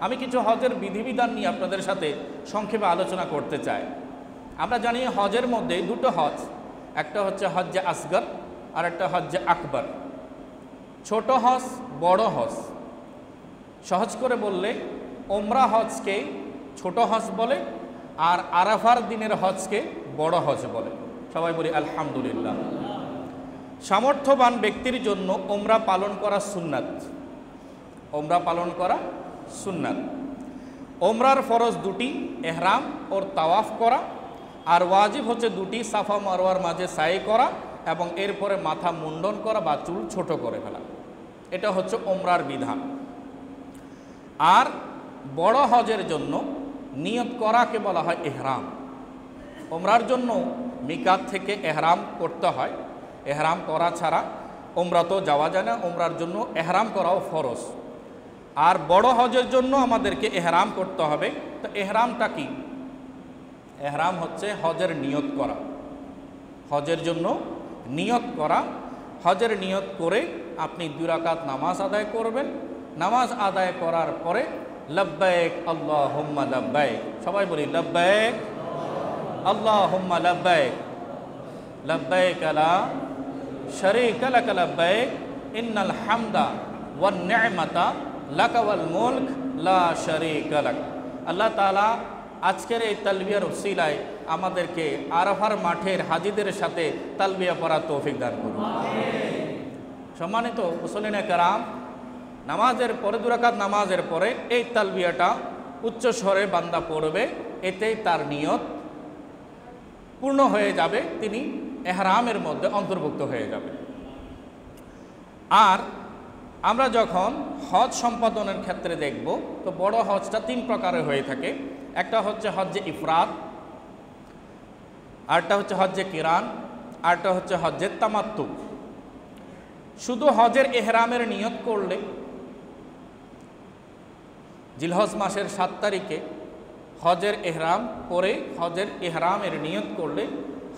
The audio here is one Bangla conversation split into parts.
আমি কিছু হজের বিধিবিধান নিয়ে আপনাদের সাথে সংক্ষেপে আলোচনা করতে চাই। আমরা জানি হজের মধ্যে দুটো হজ, একটা হচ্ছে হজ্জে আসগর আর একটা হজ্জে আকবর। ছোট হজ, বড় হজ। সহজ করে বললে ওমরা হজকে ছোট হজ বলে, আর আরাফার দিনের হজকে বড় হজ বলে। সবাই বলি আলহামদুলিল্লাহ। সামর্থ্যবান ব্যক্তির জন্য ওমরা পালন করা সুন্নাত। ওমরা পালন করা সুন্নাত। ওমরার ফরজ দুটি, এহরাম ওর তাওয়াফ করা, আর ওয়াজিব হচ্ছে দুটি, সাফা মারওয়ার মাঝে সাই করা এবং এরপরে মাথা মুন্ডন করা বা চুল ছোট করে ফেলা। এটা হচ্ছে ওমরার বিধান। আর বড় হজের জন্য নিয়ত করাকে বলা হয় এহরাম। ওমরার জন্য মিকাত থেকে এহরাম করতে হয়। এহরাম করা ছাড়া ওমরা তো যাওয়া যায় না। ওমরার জন্য এহরাম করাও ফরজ। আর বড় হজের জন্য আমাদেরকে এহরাম করতে হবে। তো এহরামটা কি? এহরাম হচ্ছে হজের নিয়ত করা। হজের জন্য নিয়ত করা। হজের নিয়ত করে আপনি 2 রাকাত নামাজ আদায় করবেন। নামাজ আদায় করার পরে লব্বাইক আল্লাহুম্মা লব্বাইক, সবাই বলি লব্বাইক আল্লাহুম্মা লব্বাইক, লব্বাইক লা শারীকা লাক লব্বাইক, ইন্নাল হামদা ওয়ান নি'মাতা লাকা ওয়াল মুলক লা শারীকা লাক। আল্লাহ তাআলা আজকের এই তালবিয়ার উসিলায় আমাদেরকে আরাফার মাঠের হাজীদের সাথে তালবিয়া পড়ার তৌফিক দান করুন। সম্মানিত মুসল্লিনে কেরাম, নামাজের পরে 2 রাকাত নামাজের পরে এই তালবিয়াটা উচ্চ স্বরে বান্দা পড়বে। এতেই তার নিয়ত পূর্ণ হয়ে যাবে, তিনি এহরামের মধ্যে অন্তর্ভুক্ত হয়ে যাবে। আর আমরা যখন হজ সম্পাদনের ক্ষেত্রে দেখব, তো বড় হজটা 3 প্রকারের হয়ে থাকে। একটা হচ্ছে হজ্জে ইফরাদ, আরটা হচ্ছে হজ্জে কিরান, আরটা হচ্ছে হজ্জে তামাত্তু। শুধু হজের এহরামের নিয়ত করলে জিলহজ মাসের 7 তারিখে হজের এহরাম পরে হজের এহরামের নিয়ত করলে,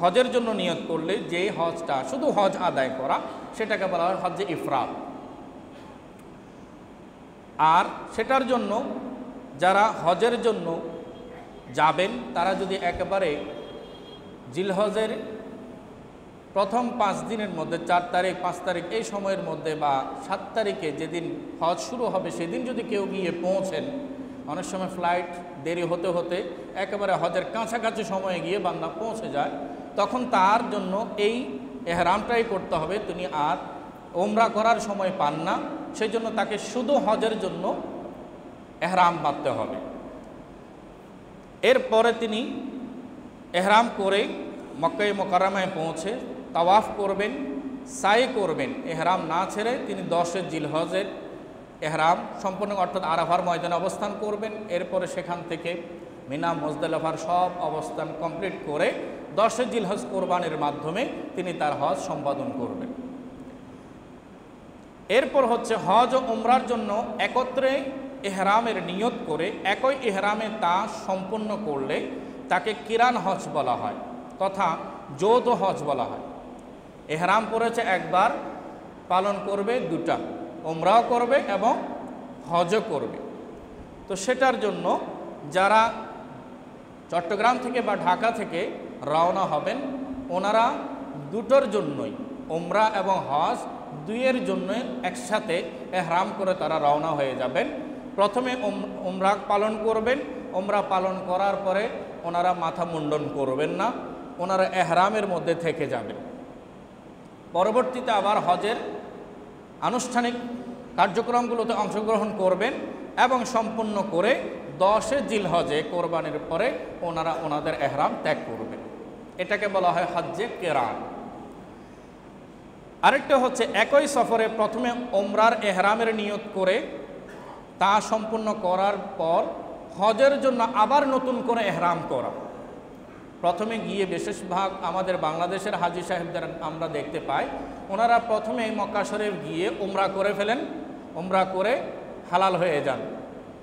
হজের জন্য নিয়ত করলে যে হজটা শুধু হজ আদায় করা, সেটাকে বলা হয় হজ্জে ইফরাদ। আর সেটার জন্য যারা হজের জন্য যাবেন তারা যদি একেবারে জিলহজের প্রথম 5 দিনের মধ্যে 4 তারিখ 5 তারিখ এই সময়ের মধ্যে বা 7 তারিখে যেদিন হজ শুরু হবে সেদিন যদি কেউ গিয়ে পৌঁছেন, অনেক সময় ফ্লাইট দেরি হতে হতে একেবারে হজের কাছাকাছি সময়ে গিয়ে বান্দা পৌঁছে যায়, তখন তার জন্য এই এহরামটাই করতে হবে। তিনি আর ওমরা করার সময় পান না, সেই জন্য তাকে শুধু হজের জন্য এহরাম বাঁধতে হবে। এরপরে তিনি এহরাম করে মক্কায়ে মুকাররমায় পৌঁছে তাওয়াফ করবেন, সাই করবেন। এহরাম না ছেড়ে তিনি 10 জিলহজের এহরাম সম্পূর্ণ অর্থাৎ আরাফার ময়দানে অবস্থান করবেন। এরপরে সেখান থেকে মিনা মুজদালিফার সব অবস্থান কমপ্লিট করে 10 জিলহজ কোরবানির মাধ্যমে তিনি তার হজ সম্পাদন করবেন। এরপর হচ্ছে হজ ও উমরার জন্য একত্রে এহরামের নিয়ত করে একই এহরামে তা সম্পূর্ণ করলে তাকে কিরান হজ বলা হয় তথা যৌথ হজ বলা হয়। এহরাম করেছে একবার, পালন করবে 2টা, উমরাও করবে এবং হজও করবে। তো সেটার জন্য যারা চট্টগ্রাম থেকে বা ঢাকা থেকে রওনা হবেন, ওনারা 2টোর জন্যই, উমরা এবং হজ 2-এর জন্য একসাথে এহরাম করে তারা রওনা হয়ে যাবেন। প্রথমে উমরা পালন করবেন। উমরা পালন করার পরে ওনারা মাথা মুন্ডন করবেন না, ওনারা এহরামের মধ্যে থেকে যাবেন। পরবর্তীতে আবার হজের আনুষ্ঠানিক কার্যক্রমগুলোতে অংশগ্রহণ করবেন এবং সম্পূর্ণ করে 10 জিলহজে কোরবানির পরে ওনারা ওনাদের এহরাম ত্যাগ করবেন। এটাকে বলা হয় হজ্জে কিরান। আরেকটা হচ্ছে একই সফরে প্রথমে উমরার এহরামের নিয়ত করে তা সম্পূর্ণ করার পর হজের জন্য আবার নতুন করে এহরাম করা। প্রথমে গিয়ে বেশিরভাগ আমাদের বাংলাদেশের হাজী সাহেবদের আমরা দেখতে পাই, ওনারা প্রথমে মক্কা শরীফ গিয়ে উমরা করে ফেলেন, উমরা করে হালাল হয়ে যান,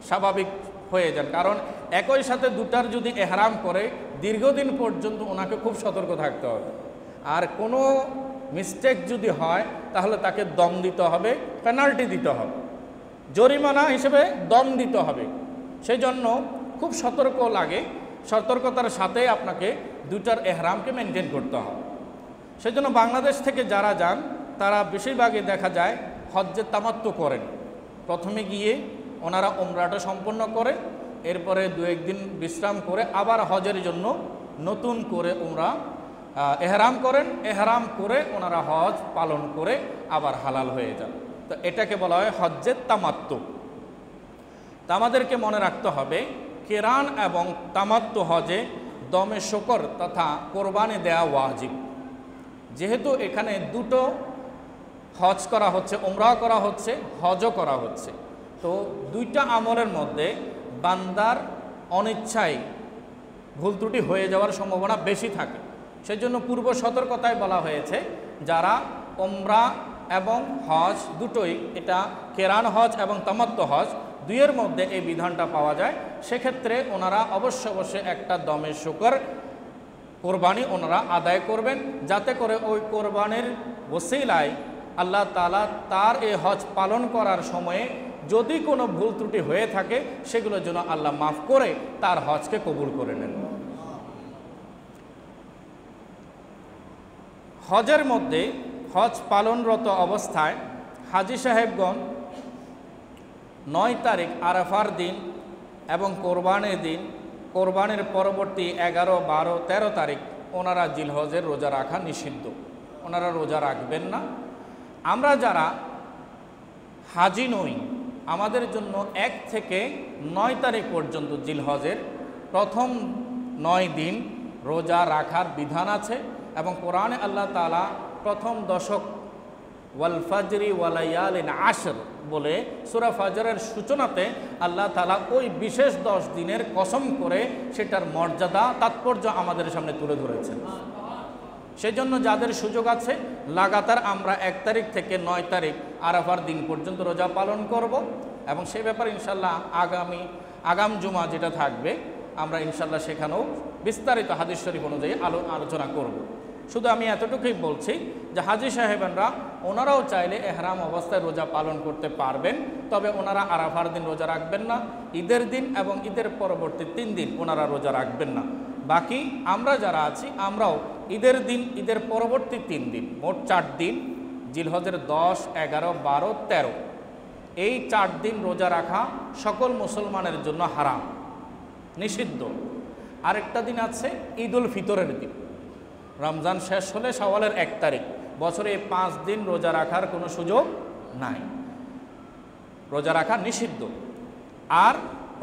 স্বাভাবিক হয়ে যান। কারণ একই সাথে 2টার যদি এহরাম করে দীর্ঘদিন পর্যন্ত ওনাকে খুব সতর্ক থাকতে হবে। আর কোনো মিস্টেক যদি হয় তাহলে তাকে দম দিতে হবে, পেনাল্টি দিতে হবে, জরিমানা হিসেবে দম দিতে হবে। সেই জন্য খুব সতর্ক লাগে, সতর্কতার সাথে আপনাকে দুটার এহরামকে মেনটেন করতে হবে। সেই জন্য বাংলাদেশ থেকে যারা যান তারা বেশিরভাগই দেখা যায় হজ্জের তামাত্তু করেন। প্রথমে গিয়ে ওনারা উমরাটা সম্পন্ন করে, এরপরে 2-1 দিন বিশ্রাম করে আবার হজের জন্য নতুন করে ওমরা এহরাম করেন। এহরাম করে ওনারা হজ পালন করে আবার হালাল হয়ে যান। তো এটাকে বলা হয় হজ্জের তামাত্তু। তা আমাদেরকে মনে রাখতে হবে কিরান এবং তামাত্তু হজে দমে শকর তথা কোরবানি দেয়া ওয়াজিব। যেহেতু এখানে দুটো হজ করা হচ্ছে, উমরাও করা হচ্ছে, হজও করা হচ্ছে, তো দুইটা আমলের মধ্যে বান্দার অনিচ্ছায় ভুল ত্রুটি হয়ে যাওয়ার সম্ভাবনা বেশি থাকে। সেই জন্য পূর্ব সতর্কতায় বলা হয়েছে যারা উমরা এবং হজ দুটোই, এটা কেরান হজ এবং তামাত্তু হজ দুইয়ের মধ্যে এই বিধানটা পাওয়া যায়, সেক্ষেত্রে ওনারা অবশ্যই একটা দমে শুকর কোরবানি ওনারা আদায় করবেন, যাতে করে ওই কোরবানির ওসিলায় আল্লাহ তাআলা তার এই হজ পালন করার সময়ে যদি কোনো ভুল ত্রুটি হয়ে থাকে সেগুলোর জন্য আল্লাহ মাফ করে তার হজকে কবুল করে নেন। হজের মধ্যে হজ পালনরত অবস্থায় হাজী সাহেবগণ 9 তারিখ আরাফার দিন এবং কোরবানির দিন, কোরবানির পরবর্তী 11, 12, 13 তারিখ ওনারা জিলহজের রোজা রাখা নিষিদ্ধ, ওনারা রোজা রাখবেন না। আমরা যারা হাজি নই আমাদের জন্য 1 থেকে 9 তারিখ পর্যন্ত জিলহজের প্রথম 9 দিন রোজা রাখার বিধান আছে এবং কোরআনে আল্লাহ তাআলা প্রথম দশক ওয়াল ফাজরি ওয়ালায়ালিন আশর বলে সূরা ফাজরের সূচনাতে আল্লাহ তাআলা ওই বিশেষ 10 দিনের কসম করে সেটার মর্যাদা তাৎপর্য আমাদের সামনে তুলে ধরেছেন। সেই জন্য যাদের সুযোগ আছে লাগাতার আমরা 1 তারিখ থেকে 9 তারিখ আরাফার দিন পর্যন্ত রোজা পালন করব এবং সেই ব্যাপারে ইনশাল্লাহ আগাম জুমা যেটা থাকবে আমরা ইনশাল্লাহ সেখানেও বিস্তারিত হাদিস শরীফ অনুযায়ী আলোচনা করব। শুধু আমি এতটুকুই বলছি যে হাজী সাহেবেনরা ওনারাও চাইলে এহরাম অবস্থায় রোজা পালন করতে পারবেন, তবে ওনারা আরাফার দিন রোজা রাখবেন না, ঈদের দিন এবং ঈদের পরবর্তী 3 দিন ওনারা রোজা রাখবেন না। বাকি আমরা যারা আছি আমরাও ঈদের দিন, ঈদের পরবর্তী 3 দিন, মোট 4 দিন, জিলহজের 10, 11, 12, 13 এই 4 দিন রোজা রাখা সকল মুসলমানের জন্য হারাম, নিষিদ্ধ। আরেকটা দিন আছে ঈদুল ফিতরের দিন, রমজান শেষ হলে শাওয়ালের 1 তারিখ, বছরে 5 দিন রোজা রাখার কোনো সুযোগ নাই, রোজা রাখা নিষিদ্ধ। আর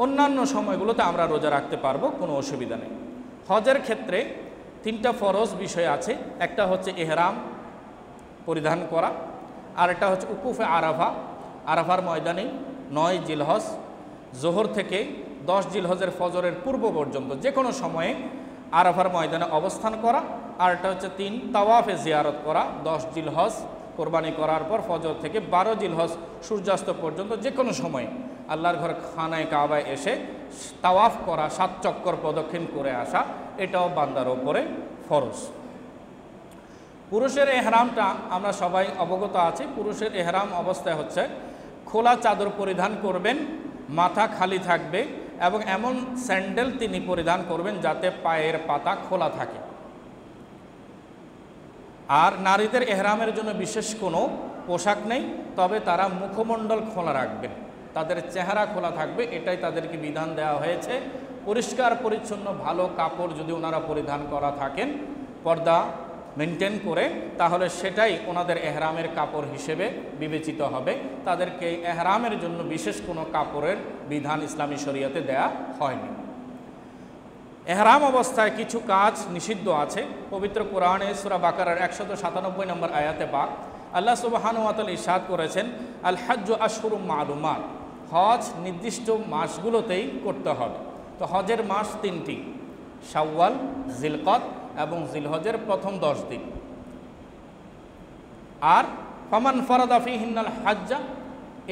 অন্যান্য সময়গুলোতে আমরা রোজা রাখতে পারবো, কোনো অসুবিধা নেই। হজের ক্ষেত্রে 3টা ফরজ বিষয় আছে, একটা হচ্ছে এহরাম পরিধান করা, আর একটা হচ্ছে উকুফে আরাফা, আরাফার ময়দানে 9 জিলহজ জোহর থেকে 10 জিলহজের ফজরের পূর্ব পর্যন্ত যে কোনো সময়ে আরাফার ময়দানে অবস্থান করা, আর একটা হচ্ছে 3 তাওয়াফে জিয়ারত করা 10 জিলহজ কোরবানি করার পর ফজর থেকে 12 জিলহজ সূর্যাস্ত পর্যন্ত যে কোনো সময়ে আল্লাহর ঘর খানায় কাবায় এসে তাওয়াফ করা, 7 চক্কর প্রদক্ষিণ করে আসা, এটাও বান্দার ওপরে ফরজ। পুরুষের এহরামটা আমরা সবাই অবগত আছি। পুরুষের এহরাম অবস্থায় হচ্ছে খোলা চাদর পরিধান করবেন, মাথা খালি থাকবে এবং এমন স্যান্ডেল তিনি পরিধান করবেন যাতে পায়ের পাতা খোলা থাকে। আর নারীদের এহরামের জন্য বিশেষ কোনো পোশাক নেই, তবে তারা মুখমণ্ডল খোলা রাখবেন, তাদের চেহারা খোলা থাকবে, এটাই তাদেরকে বিধান দেওয়া হয়েছে। পরিষ্কার পরিচ্ছন্ন ভালো কাপড় যদি ওনারা পরিধান করা থাকেন পর্দা মেনটেন করে, তাহলে সেটাই ওনাদের এহরামের কাপড় হিসেবে বিবেচিত হবে। তাদেরকে এহরামের জন্য বিশেষ কোনো কাপড়ের বিধান ইসলামী শরীয়তে দেয়া হয়নি। এহরাম অবস্থায় কিছু কাজ নিষিদ্ধ আছে। পবিত্র কোরআনে সূরা বাকারার 197 নম্বর আয়াতে পাক আল্লাহ সুবহানাহু ওয়া তাআলা ইরশাদ করেছেন, আল হজ্জু আশহুরুম মালুমাত, হজ নির্দিষ্ট মাসগুলোতেই করতে হবে। তো হজের মাস 3টি, শাওয়াল, জিলকদ এবং জিলহজের প্রথম 10 দিন। আর ফামান ফারাদা ফিহিন্নাল হজ্জা,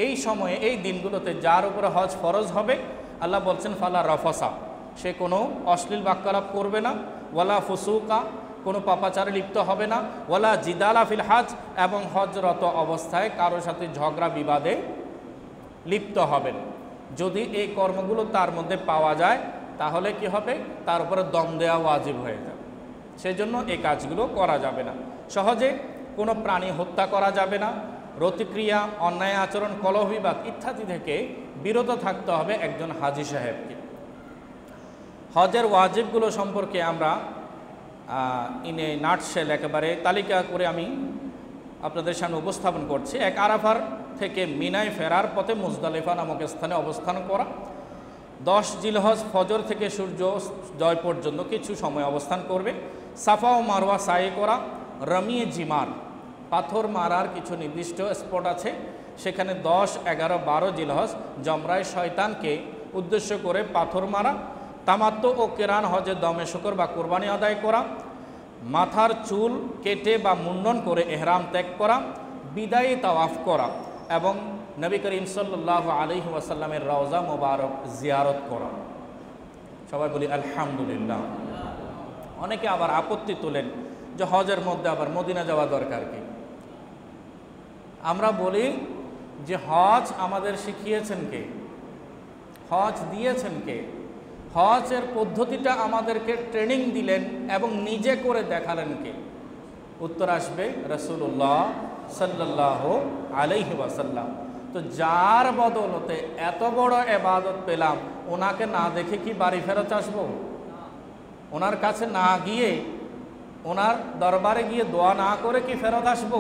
এই সময়ে এই দিনগুলোতে যার উপরে হজ ফরজ হবে আল্লাহ বলছেন ফালা রফসা, সে কোনো অশ্লীল বাক্যালাপ করবে না, ওয়ালা ফুসুকা, কোনো পাপাচারে লিপ্ত হবে না, ওয়ালা জিদালা ফিল হজ, এবং হজরত অবস্থায় কারোর সাথে ঝগড়া বিবাদে লিপ্ত হবেন। যদি এই কর্মগুলো তার মধ্যে পাওয়া যায় তাহলে কি হবে, তার উপরে দম দেওয়া ওয়াজিব হয়ে যাবে। সেই জন্য এই কাজগুলো করা যাবে না। সহজে কোনো প্রাণী হত্যা করা যাবে না, রতিক্রিয়া, অন্যায় আচরণ, কলহবিবাদ ইত্যাদি থেকে বিরত থাকতে হবে একজন হাজী সাহেবকে। হজের ওয়াজিবগুলো সম্পর্কে আমরা ইনে নাটশেল একেবারে তালিকা করে আমি আপনাদের সামনে উপস্থাপন করছি। এক, আরাফার থেকে মিনায় ফেরার পথে মুজদালিফা নামক স্থানে অবস্থান করা। 10 জিলহজ ফজর থেকে সূর্যোদয় পর্যন্ত কিছু সময় অবস্থান করবে। সাফা ও মারওয়া সাই করা। রমিয়ে জিমার, পাথর মারার কিছু নির্দিষ্ট স্পট আছে, সেখানে 10, 11, 12 জিলহজ জমরায় শয়তানকে উদ্দেশ্য করে পাথর মারা। তামাত্তু ও কেরান হজে দমে শুকর বা কোরবানি আদায় করা। মাথার চুল কেটে বা মুন্ডন করে এহরাম ত্যাগ করা। বিদায়ী তাওয়াফ করা এবং নবী করিম সাল্লাল্লাহু আলাইহি ওয়াসাল্লামের রওজা মোবারক জিয়ারত করা। সবাই বলি আলহামদুলিল্লাহ। অনেকে আবার আপত্তি তোলেন যে হজের মধ্যে আবার মদিনা যাওয়া দরকার কি? আমরা বলি যে হজ আমাদের শিখিয়েছেন কে? হজ দিয়েছেন কে? হজের পদ্ধতিটা আমাদেরকে ট্রেনিং দিলেন এবং নিজে করে দেখালেন কে? উত্তর আসবে রাসূলুল্লাহ সাল্লাল্লাহু আলাইহি ওয়াসাল্লাম। তো যার বদলতে এত বড় ইবাদত পেলাম, ওনাকে না দেখে কি বাড়ি ফেরত আসবো? ওনার কাছে না গিয়ে, ওনার দরবারে গিয়ে দোয়া না করে কি ফেরত আসবো?